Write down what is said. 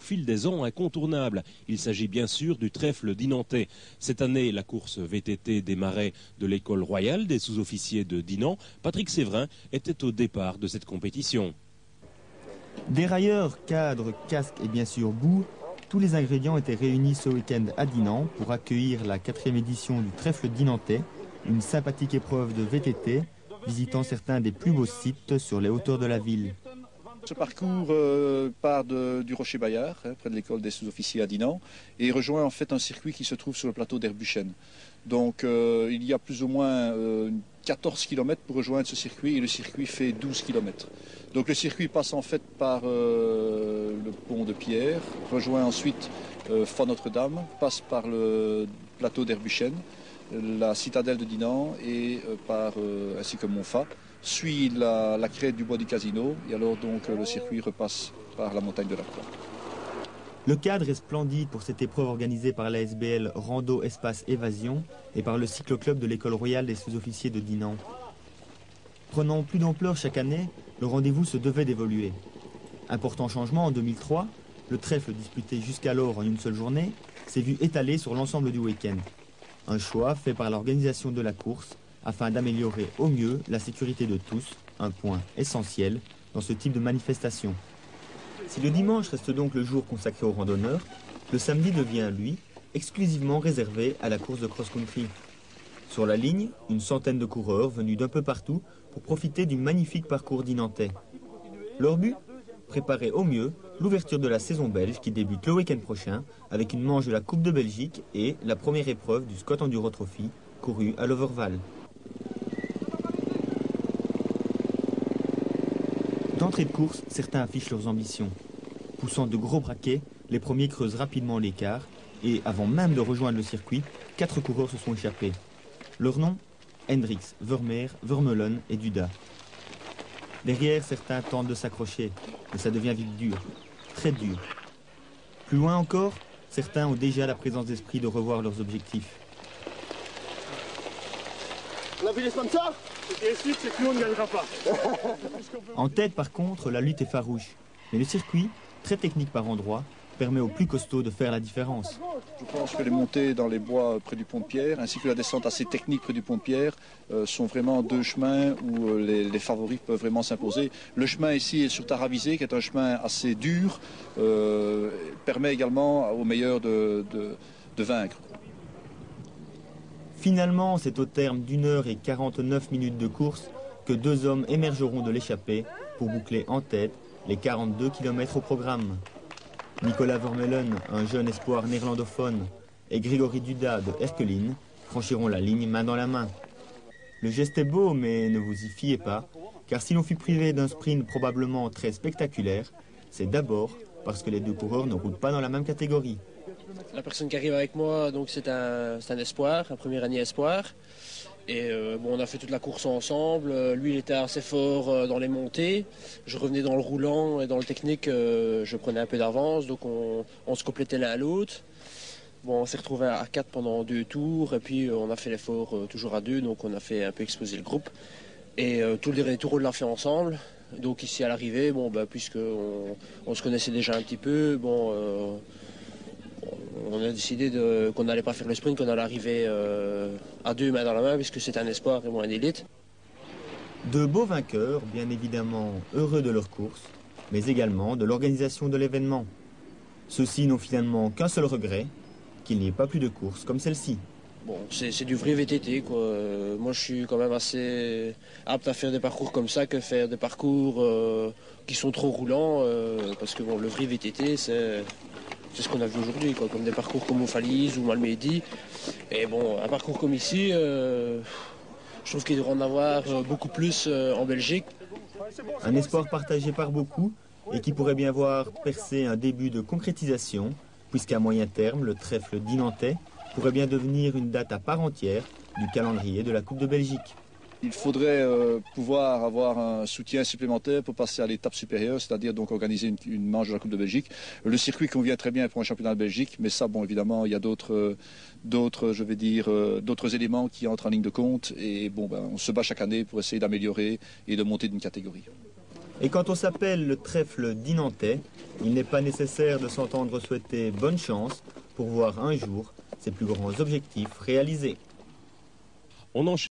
fil des ans incontournable. Il s'agit bien sûr du trèfle dinantais. Cette année, la course VTT démarrait de l'école royale des sous-officiers de Dinan. Patrick Séverin était au départ de cette compétition. Dérailleurs, cadres, casques et bien sûr boue, tous les ingrédients étaient réunis ce week-end à Dinan pour accueillir la 4e édition du trèfle dinantais, une sympathique épreuve de VTT visitant certains des plus beaux sites sur les hauteurs de la ville. Ce parcours part du Rocher Bayard, près de l'école des sous-officiers à Dinan, et rejoint en fait un circuit qui se trouve sur le plateau d'Herbuchen. Donc il y a plus ou moins 14 km pour rejoindre ce circuit, et le circuit fait 12 km. Donc le circuit passe en fait par le pont de Pierre, rejoint ensuite Fort Notre-Dame, passe par le plateau d'Herbuchen, la citadelle de Dinan et ainsi que Montfat, suit la crête du bois du Casino, et alors donc le circuit repasse par la montagne de la Croix. Le cadre est splendide pour cette épreuve organisée par la SBL Rando Espace Évasion et par le cycloclub de l'école royale des sous-officiers de Dinan. Prenant plus d'ampleur chaque année, le rendez-vous se devait d'évoluer. Important changement en 2003, le trèfle disputé jusqu'alors en une seule journée s'est vu étalé sur l'ensemble du week-end. Un choix fait par l'organisation de la course afin d'améliorer au mieux la sécurité de tous, un point essentiel dans ce type de manifestation. Si le dimanche reste donc le jour consacré aux randonneurs, le samedi devient, lui, exclusivement réservé à la course de cross-country. Sur la ligne, une centaine de coureurs venus d'un peu partout pour profiter du magnifique parcours dinantais. Leur but ? Préparer au mieux l'ouverture de la saison belge qui débute le week-end prochain avec une manche de la Coupe de Belgique et la première épreuve du Scott Enduro Trophy courue à l'Overval. D'entrée de course, certains affichent leurs ambitions. Poussant de gros braquets, les premiers creusent rapidement l'écart et, avant même de rejoindre le circuit, 4 coureurs se sont échappés. Leurs noms ? Hendricks, Vermeer, Vermeulen et Duda. Derrière, certains tentent de s'accrocher, mais ça devient vite dur, très dur. Plus loin encore, certains ont déjà la présence d'esprit de revoir leurs objectifs. On a vu les sponsors ? Ce qui est sûr, c'est que nous, on ne gagnera pas. En tête, par contre, la lutte est farouche. Mais le circuit, très technique par endroits, permet aux plus costauds de faire la différence. Je pense que les montées dans les bois près du pont de Pierre, ainsi que la descente assez technique près du pont de Pierre, sont vraiment deux chemins où les favoris peuvent vraiment s'imposer. Le chemin ici est sur Taravisé, qui est un chemin assez dur, permet également aux meilleurs de vaincre. Finalement, c'est au terme d'1 h et 49 minutes de course que 2 hommes émergeront de l'échappée pour boucler en tête les 42 km au programme. Nicolas Vermeulen, un jeune espoir néerlandophone, et Grégory Duda de Herculine franchiront la ligne main dans la main. Le geste est beau, mais ne vous y fiez pas, car si l'on fut privé d'un sprint probablement très spectaculaire, c'est d'abord parce que les deux coureurs ne roulent pas dans la même catégorie. La personne qui arrive avec moi, donc c'est un espoir, un premier année espoir. Et on a fait toute la course ensemble. Lui, il était assez fort dans les montées. Je revenais dans le roulant et dans le technique, je prenais un peu d'avance. Donc on se complétait l'un à l'autre. Bon, on s'est retrouvés à 4 pendant 2 tours. Et puis on a fait l'effort toujours à 2. Donc on a fait un peu exploser le groupe. Et tout le dernier tour, on l'a fait ensemble. Donc ici à l'arrivée, puisqu'on se connaissait déjà un petit peu, on a décidé qu'on n'allait pas faire le sprint, qu'on allait arriver à 2 mains dans la main, puisque c'est un espoir et moins un élite. De beaux vainqueurs, bien évidemment heureux de leur course, mais également de l'organisation de l'événement. Ceux-ci n'ont finalement qu'un seul regret, qu'il n'y ait pas plus de courses comme celle-ci. Bon, c'est du vrai VTT, quoi. Moi, je suis quand même assez apte à faire des parcours comme ça que faire des parcours qui sont trop roulants, parce que le vrai VTT, c'est ce qu'on a vu aujourd'hui, quoi, comme des parcours comme Montfalise ou Malmedy. Et un parcours comme ici, je trouve qu'il devrait en avoir beaucoup plus en Belgique. Un espoir partagé par beaucoup et qui pourrait bien voir percer un début de concrétisation, puisqu'à moyen terme, le trèfle dinantais pourrait bien devenir une date à part entière du calendrier de la Coupe de Belgique. Il faudrait pouvoir avoir un soutien supplémentaire pour passer à l'étape supérieure, c'est-à-dire donc organiser une manche de la Coupe de Belgique. Le circuit convient très bien pour un championnat de Belgique, mais ça, évidemment, il y a d'autres éléments qui entrent en ligne de compte. Et on se bat chaque année pour essayer d'améliorer et de monter d'une catégorie. Et quand on s'appelle le trèfle dinantais, il n'est pas nécessaire de s'entendre souhaiter bonne chance pour voir un jour ses plus grands objectifs réalisés. On enchaîne